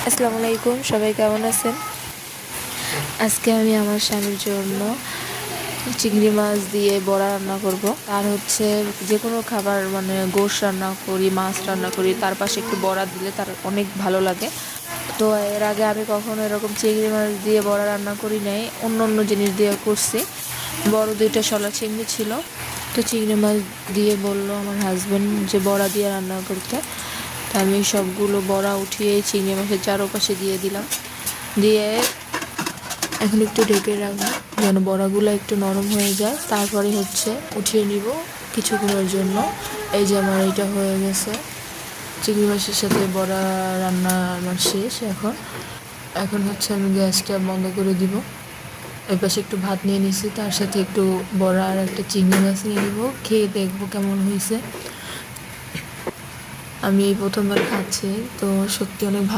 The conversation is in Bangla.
আসসালামু আলাইকুম, সবাই কেমন আছেন? আজকে আমি আমার স্বামীর জন্য চিংড়ি মাছ দিয়ে বড়া রান্না করব। আর হচ্ছে যে কোনো খাবার মানে গোশ রান্না করি, মাছ রান্না করি, তার পাশে একটু বড়া দিলে তার অনেক ভালো লাগে। তো এর আগে আমি কখনো এরকম চিংড়ি মাছ দিয়ে বড়া রান্না করি নাই, অন্য অন্য জিনিস দিয়ে করছি। বড় দুইটা শলা চিংড়ি ছিল, তো চিংড়ি মাছ দিয়ে বললো আমার হাজবেন্ড যে বড়া দিয়ে রান্না করতে। তো আমি সবগুলো বড়া উঠিয়ে চিংড়ি মাছের চারপাশে দিয়ে দিলাম, দিয়ে এখন একটু ঢেকে রাখবো যেন বড়াগুলো একটু নরম হয়ে যায়। তারপরে হচ্ছে উঠিয়ে নিব কিছুক্ষণের জন্য। এই যে আমার এটা হয়ে গেছে, চিংড়ি মাছের সাথে বড়া রান্না আমার শেষ। এখন এখন হচ্ছে আমি গ্যাসটা বন্ধ করে দিব। এর পাশে একটু ভাত নিয়ে নিছি, তার সাথে একটু বড়া আর একটা চিংড়ি মাছ নিয়ে নিব, খেয়ে দেখবো কেমন হয়েছে। আমি এই প্রথমবার খাচ্ছি, তো সত্যি অনেক ভালো।